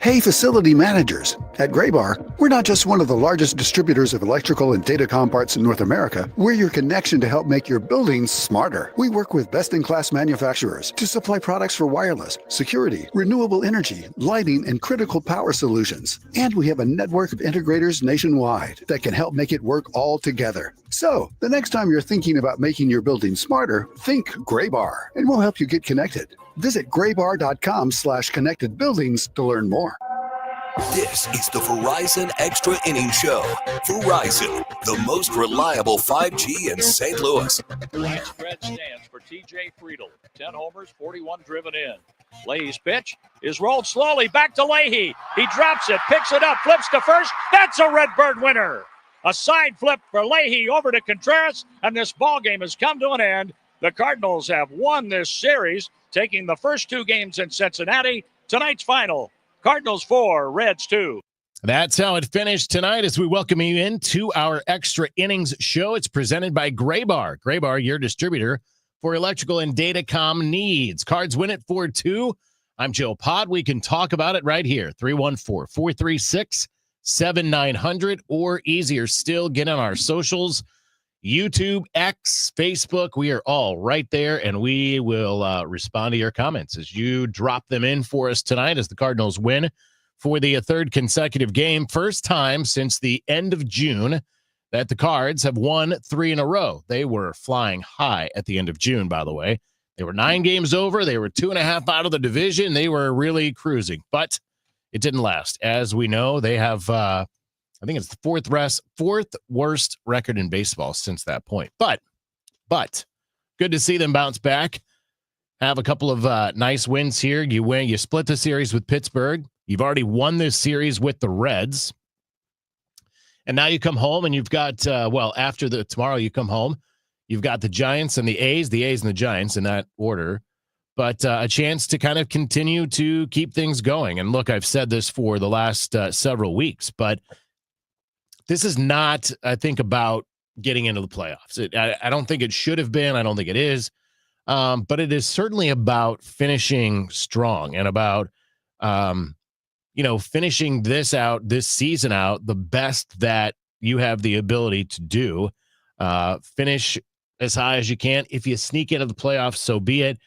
Hey, facility managers. At Graybar, we're not just one of the largest distributors of electrical and datacom parts in North America. We're your connection to help make your buildings smarter. We work with best-in-class manufacturers to supply products for wireless, security, renewable energy, lighting, and critical power solutions. And we have a network of integrators nationwide that can help make it work all together. So, the next time you're thinking about making your building smarter, think Graybar, and we'll help you get connected. Visit graybar.com/connected buildings to learn more. This is the Verizon Extra Innings Show. Verizon, the most reliable 5G in St. Louis. Widespread stands for T.J. Friedel. 10 homers, 41 driven in. Leahy's pitch is rolled slowly back to Leahy. He drops it, picks it up, flips to first. That's a Redbird winner. A side flip for Leahy over to Contreras, and this ball game has come to an end. The Cardinals have won this series, taking the first two games in Cincinnati. Tonight's final, Cardinals 4, Reds 2. That's how it finished tonight as we welcome you into our Extra Innings Show. It's presented by Graybar. Graybar, your distributor for electrical and datacom needs. Cards win it 4-2. I'm Joe Pott. We can talk about it right here. 314-436-7900, or easier still, get on our socials. YouTube, X, Facebook, we are all right there, and we will respond to your comments as you drop them in for us tonight as the Cardinals win for the third consecutive game. First time since the end of June that the Cards have won 3 in a row. They were flying high at the end of June, by the way. They were 9 games over. They were 2.5 out of the division. They were really cruising, but it didn't last. As we know, they have I think it's the fourth worst record in baseball since that point. But good to see them bounce back. Have a couple of nice wins here. You split the series with Pittsburgh. You've already won this series with the Reds. And now you come home and you've got, tomorrow you come home. You've got the Giants and the A's and the Giants in that order. But a chance to kind of continue to keep things going. And look, I've said this for the last several weeks, but this is not, I think, about getting into the playoffs. I don't think it should have been. I don't think it is. But it is certainly about finishing strong and about, finishing this season out the best that you have the ability to do. Finish as high as you can. If you sneak into the playoffs, so be it.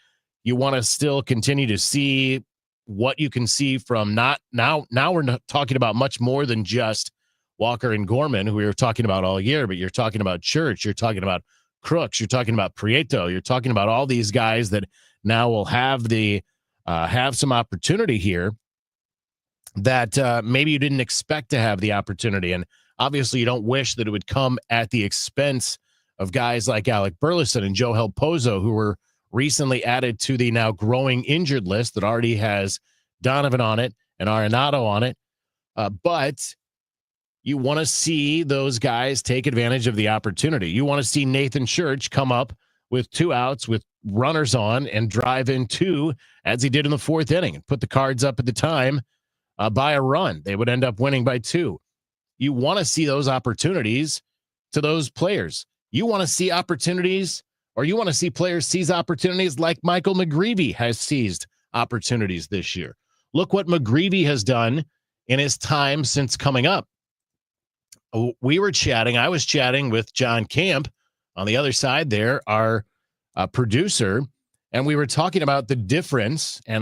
You want to still continue to see what you can see from now we're not talking about much more than just Walker and Gorman, who we were talking about all year, but you're talking about Church, you're talking about Crooks, you're talking about Prieto, you're talking about all these guys that now will have some opportunity here that maybe you didn't expect to have the opportunity. And obviously you don't wish that it would come at the expense of guys like Alec Burleson and Joel Pozo, who were recently added to the now growing injured list that already has Donovan on it and Arenado on it. But you want to see those guys take advantage of the opportunity. You want to see Nathan Church come up with 2 outs with runners on and drive in 2, as he did in the 4th inning, and put the Cards up at the time by a run. They would end up winning by 2. You want to see those opportunities to those players. You want to see opportunities, or you want to see players seize opportunities like Michael McGreevy has seized opportunities this year. Look what McGreevy has done in his time since coming up. I was chatting with John Camp on the other side there, our producer, and we were talking about the difference, and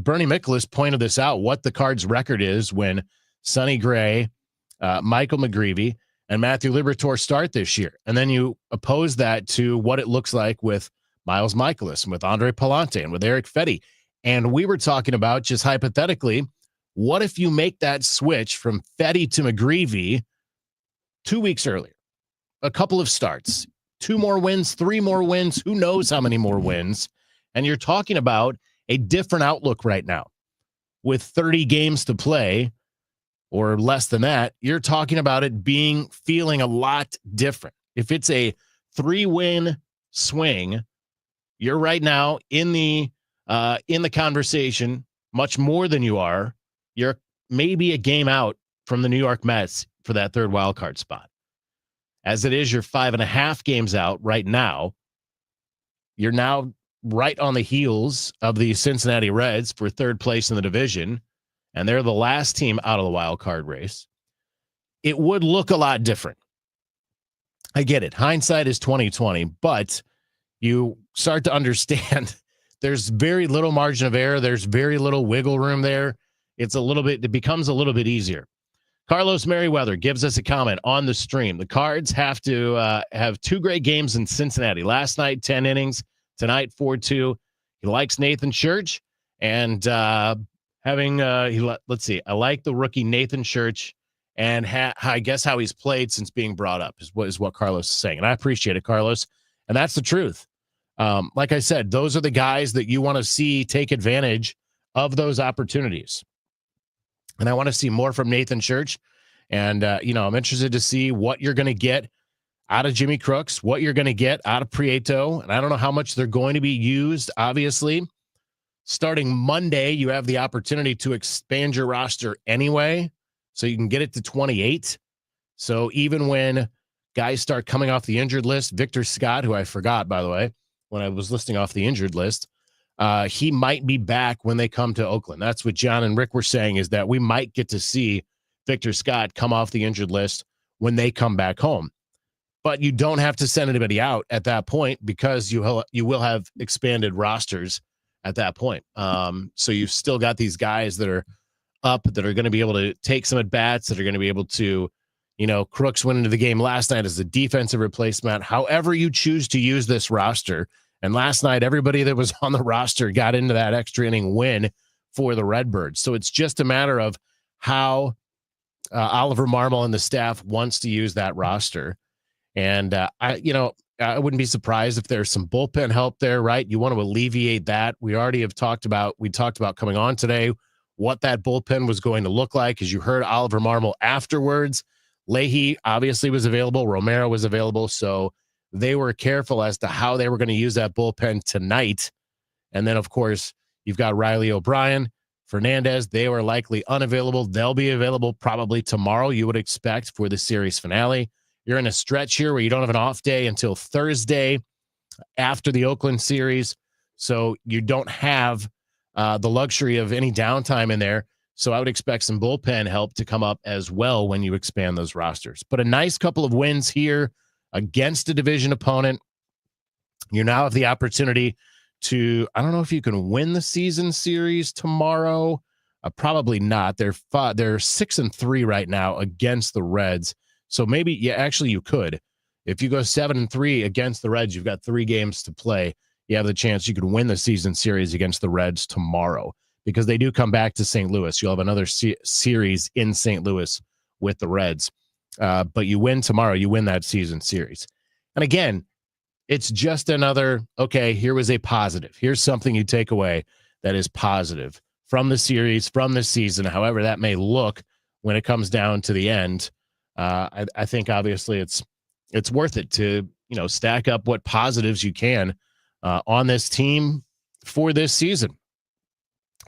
Bernie Miklasz pointed this out, what the Cards' record is when Sonny Gray, Michael McGreevy, and Matthew Liberatore start this year. And then you oppose that to what it looks like with Miles Michaelis and with Andre Palante and with Eric Fetty. And we were talking about, just hypothetically, what if you make that switch from Fetty to McGreevy 2 weeks earlier? A couple of starts, 2 more wins, 3 more wins, who knows how many more wins. And you're talking about a different outlook right now. With 30 games to play, or less than that, you're talking about it feeling a lot different. If it's a 3-win swing, you're right now in the conversation much more than you are. You're maybe a game out from the New York Mets for that 3rd wild card spot. As it is, you're 5.5 games out right now. You're now right on the heels of the Cincinnati Reds for 3rd place in the division. and they're the last team out of the wild card race, it would look a lot different. I get it. Hindsight is 2020, but you start to understand there's very little margin of error. There's very little wiggle room there. It becomes a little bit easier. Carlos Merriweather gives us a comment on the stream. The Cards have to have 2 great games in Cincinnati. Last night, 10 innings. Tonight, 4-2. He likes Nathan Church. And let's see. I like the rookie Nathan Church and I guess how he's played since being brought up is what Carlos is saying. And I appreciate it, Carlos. And that's the truth. Like I said, those are the guys that you want to see take advantage of those opportunities. And I want to see more from Nathan Church. And, I'm interested to see what you're going to get out of Jimmy Crooks, what you're going to get out of Prieto. And I don't know how much they're going to be used, obviously. Starting Monday, you have the opportunity to expand your roster anyway, so you can get it to 28. So even when guys start coming off the injured list, Victor Scott, who I forgot, by the way, when I was listing off the injured list, he might be back when they come to Oakland. That's what John and Rick were saying, is that we might get to see Victor Scott come off the injured list when they come back home. But you don't have to send anybody out at that point because you will have expanded rosters at that point. So you've still got these guys that are up that are going to be able to take some at bats, that are going to be able to, Crooks went into the game last night as a defensive replacement. However you choose to use this roster. And last night, everybody that was on the roster got into that extra inning win for the Redbirds. So it's just a matter of how Oliver Marmol and the staff wants to use that roster. And I wouldn't be surprised if there's some bullpen help there, right? You want to alleviate that. We talked about coming on today what that bullpen was going to look like, as you heard Oliver Marmol afterwards. Leahy obviously was available. Romero was available. So they were careful as to how they were going to use that bullpen tonight. And then, of course, you've got Riley O'Brien, Fernandez. They were likely unavailable. They'll be available probably tomorrow, you would expect, for the series finale. You're in a stretch here where you don't have an off day until Thursday after the Oakland series. So you don't have the luxury of any downtime in there. So I would expect some bullpen help to come up as well when you expand those rosters. But a nice couple of wins here against a division opponent. You now have the opportunity to, I don't know if you can win the season series tomorrow. Probably not. They're 6-3 right now against the Reds. So maybe, you could. If you go 7-3 against the Reds, you've got 3 games to play. You have the chance you could win the season series against the Reds tomorrow, because they do come back to St. Louis. You'll have another series in St. Louis with the Reds. But you win tomorrow, you win that season series. And again, it's just another, okay, here was a positive. Here's something you take away that is positive from the series, from the season, however that may look when it comes down to the end. I think obviously it's worth it to, stack up what positives you can on this team for this season.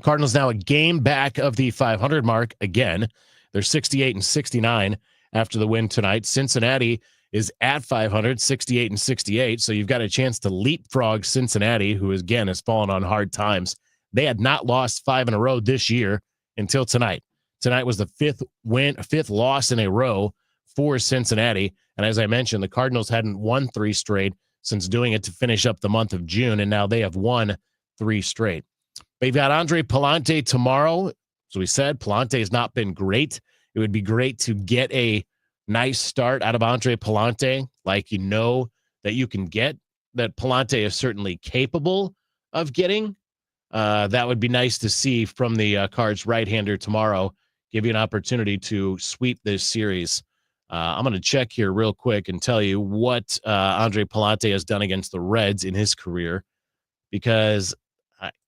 Cardinals now a game back of the 500 mark again. They're 68-69 after the win tonight. Cincinnati is at 500, 68-68. So you've got a chance to leapfrog Cincinnati, who again has fallen on hard times. They had not lost 5 in a row this year until tonight. Tonight was the 5th loss in a row for Cincinnati. And as I mentioned, the Cardinals hadn't won 3 straight since doing it to finish up the month of June. And now they have won 3 straight. They've got Andre Pallante tomorrow. So we said Pallante has not been great. It would be great to get a nice start out of Andre Pallante, like that you can get, that Pallante is certainly capable of getting. That would be nice to see from the Cards right-hander tomorrow, give you an opportunity to sweep this series. I'm going to check here real quick and tell you what Andre Pallante has done against the Reds in his career, because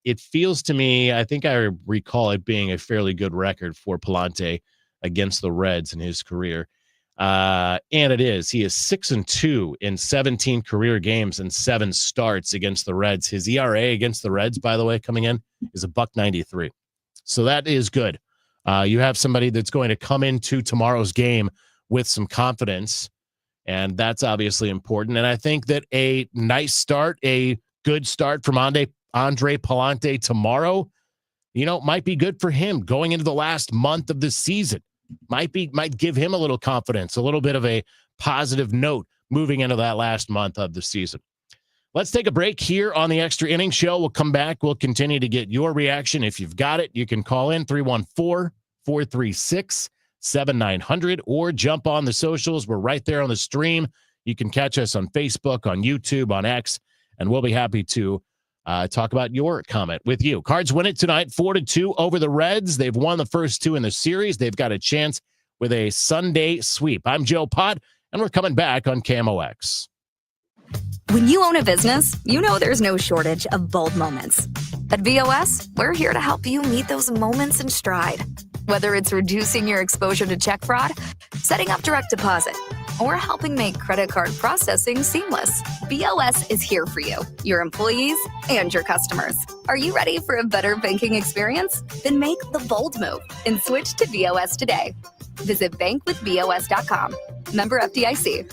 it feels to me, I think I recall it being a fairly good record for Pallante against the Reds in his career. And it is. He is 6-2 in 17 career games and 7 starts against the Reds. His ERA against the Reds, by the way, coming in is $1.93. So that is good. You have somebody that's going to come into tomorrow's game with some confidence, and that's obviously important. And I think that a nice start, a good start from Andre Pallante tomorrow might be good for him going into the last month of the season. Might give him a little confidence, a little bit of a positive note moving into that last month of the season. Let's take a break here on the Extra Innings Show. We'll come back. We'll continue to get your reaction. If you've got it, you can call in 314-436-7900 or jump on the socials. We're right there on the stream. You can catch us on Facebook, on YouTube, on X, and we'll be happy to talk about your comment with you. Cards win it tonight, 4-2 over the Reds. They've won the first two in the series. They've got a chance with a Sunday sweep. I'm Joe Pott, and we're coming back on KMOX. When you own a business, you know there's no shortage of bold moments. At VOS, we're here to help you meet those moments in stride. Whether it's reducing your exposure to check fraud, setting up direct deposit, or helping make credit card processing seamless, VOS is here for you, your employees, and your customers. Are you ready for a better banking experience? Then make the bold move and switch to VOS today. Visit bankwithvos.com. Member FDIC.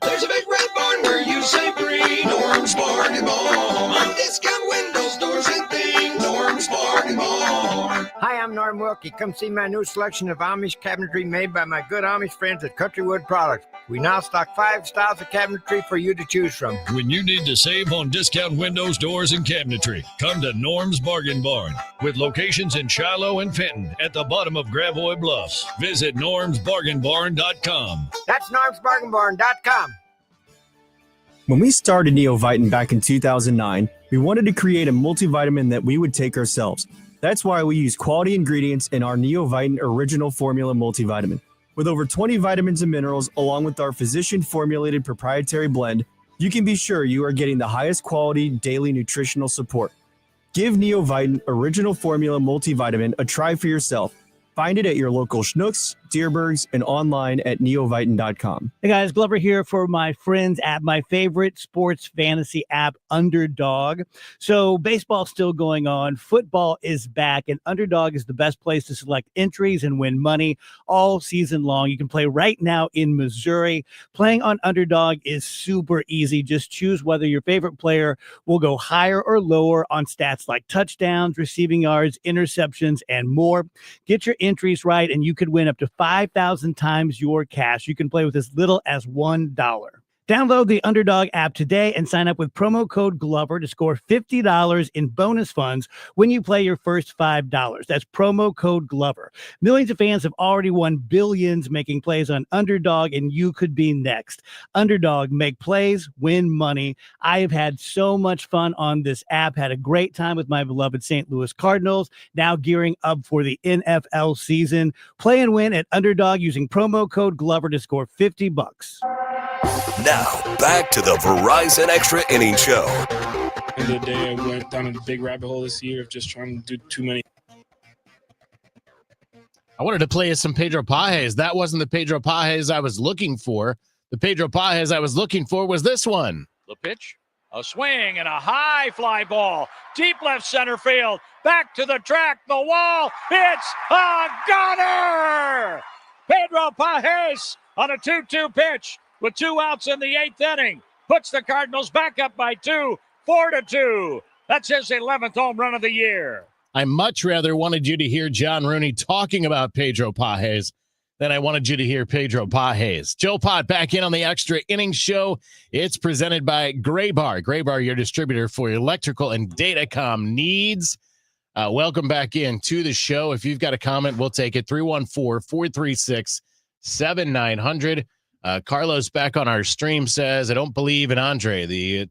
There's a big red barn where you say free. Norm's Bargain Barn. On discount windows, doors, and things. Norm's Bargain Barn. Hi, I'm Norm Wilkie. Come see my new selection of Amish cabinetry made by my good Amish friends at Countrywood Products. We now stock 5 styles of cabinetry for you to choose from. When you need to save on discount windows, doors, and cabinetry, come to Norm's Bargain Barn. With locations in Shiloh and Fenton at the bottom of Gravois Bluffs. Visit normsbargainbarn.com. That's normsbargainbarn.com. When we started Neovitin back in 2009, we wanted to create a multivitamin that we would take ourselves. That's why we use quality ingredients in our Neovitin Original Formula multivitamin. With over 20 vitamins and minerals, along with our physician-formulated proprietary blend, you can be sure you are getting the highest quality daily nutritional support. Give Neovitin Original Formula multivitamin a try for yourself. Find it at your local Schnucks, Deerbergs, and online at neovitin.com. Hey guys, Glover here for my friends at my favorite sports fantasy app, Underdog. So baseball's still going on. Football is back, and Underdog is the best place to select entries and win money all season long. You can play right now in Missouri. Playing on Underdog is super easy. Just choose whether your favorite player will go higher or lower on stats like touchdowns, receiving yards, interceptions, and more. Get your entries right, and you could win up to 5,000 times your cash. You can play with as little as $1. Download the Underdog app today and sign up with promo code Glover to score $50 in bonus funds when you play your first $5. That's promo code Glover. Millions of fans have already won billions making plays on Underdog, and you could be next. Underdog, make plays, win money. I have had so much fun on this app, had a great time with my beloved St. Louis Cardinals, now gearing up for the NFL season. Play and win at Underdog using promo code Glover to score $50. Now, back to the Verizon Extra Innings Show. The other day, I went down a big rabbit hole this year of just trying to do too many. I wanted to play some Pedro Pages. That wasn't the Pedro Pages I was looking for. The Pedro Pages I was looking for was this one. The pitch, a swing, and a high fly ball. Deep left center field. Back to the track, the wall. It's a gunner! Pedro Pages on a 2-2 pitch. With 2 outs in the 8th inning, puts the Cardinals back up by 2, 4-2. That's his 11th home run of the year. I much rather wanted you to hear John Rooney talking about Pedro Pages than I wanted you to hear Pedro Pages. Joe Pott back in on the Extra Innings Show. It's presented by Graybar. Graybar, your distributor for electrical and datacom needs. Welcome back in to the show. If you've got a comment, we'll take it. 314-436-7900. Carlos back on our stream says, I don't believe in Andre. The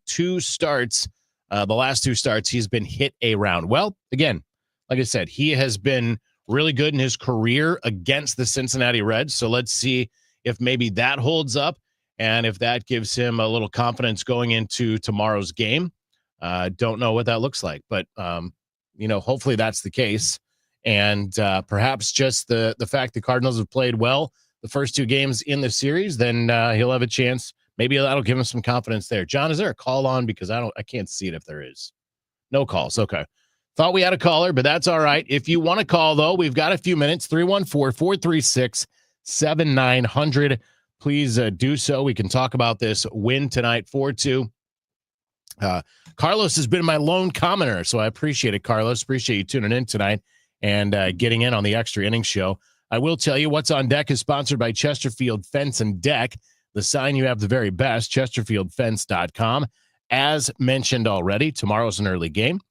last 2 starts, he's been hit around. Well, again, like I said, he has been really good in his career against the Cincinnati Reds. So let's see if maybe that holds up and if that gives him a little confidence going into tomorrow's game. Don't know what that looks like, but, hopefully that's the case. And perhaps just the fact the Cardinals have played well the first 2 games in the series, then he'll have a chance. Maybe that'll give him some confidence there. John, is there a call on? Because I can't see it if there is. No calls. Okay. Thought we had a caller, but that's all right. If you want to call, though, we've got a few minutes. 314-436-7900. Please do so. We can talk about this win tonight, 4-2 Carlos has been my lone commenter, so I appreciate it, Carlos. Appreciate you tuning in tonight and getting in on the Extra Innings Show. I will tell you what's on deck is sponsored by Chesterfield Fence and Deck. The sign you have the very best, chesterfieldfence.com. As mentioned already, tomorrow's an early game.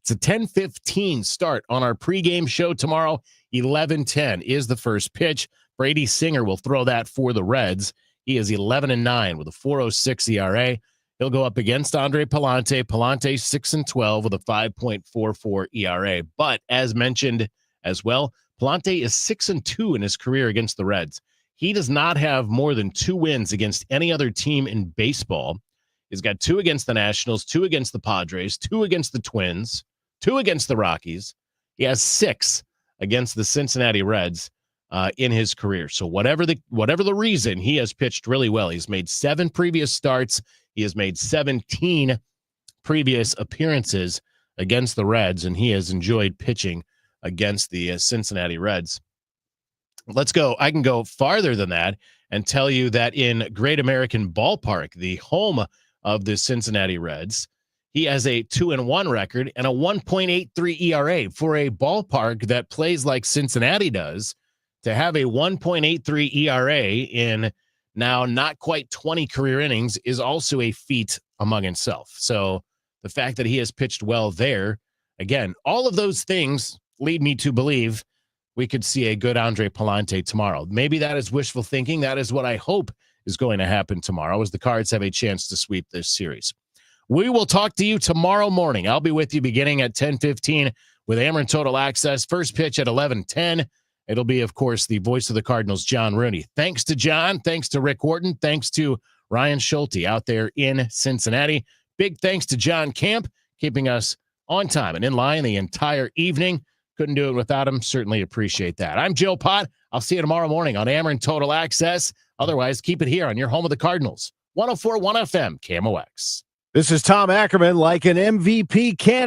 It's a 10:15 start on our pregame show tomorrow. 11:10 is the first pitch. Brady Singer will throw that for the Reds. He is 11-9 with a 4.06 ERA. He'll go up against Andre Pallante. Pallante 6-12 with a 5.44 ERA. But as mentioned as well, Pallante is 6-2 in his career against the Reds. He does not have more than 2 wins against any other team in baseball. He's got 2 against the Nationals, 2 against the Padres, 2 against the Twins, 2 against the Rockies. He has 6 against the Cincinnati Reds in his career. So whatever the reason, he has pitched really well. He's made 7 previous starts. He has made 17 previous appearances against the Reds, and he has enjoyed pitching against the Cincinnati Reds. Let's go. I can go farther than that and tell you that in Great American Ballpark, the home of the Cincinnati Reds, he has a 2-1 record and a 1.83 ERA. For a ballpark that plays like Cincinnati does, to have a 1.83 ERA in now not quite 20 career innings is also a feat among itself. So the fact that he has pitched well there, again, all of those things lead me to believe we could see a good Andre Pallante tomorrow. Maybe that is wishful thinking. That is what I hope is going to happen tomorrow, as the Cards have a chance to sweep this series. We will talk to you tomorrow morning. I'll be with you beginning at 10:15 with Ameren Total Access. First pitch at 11:10. It'll be, of course, the voice of the Cardinals, John Rooney. Thanks to John. Thanks to Rick Wharton. Thanks to Ryan Schulte out there in Cincinnati. Big thanks to John Camp, keeping us on time and in line the entire evening. Couldn't do it without him. Certainly appreciate that. I'm Joe Pott. I'll see you tomorrow morning on Ameren Total Access. Otherwise, keep it here on your home of the Cardinals. 104.1 FM, KMOX. This is Tom Ackerman, like an MVP candidate.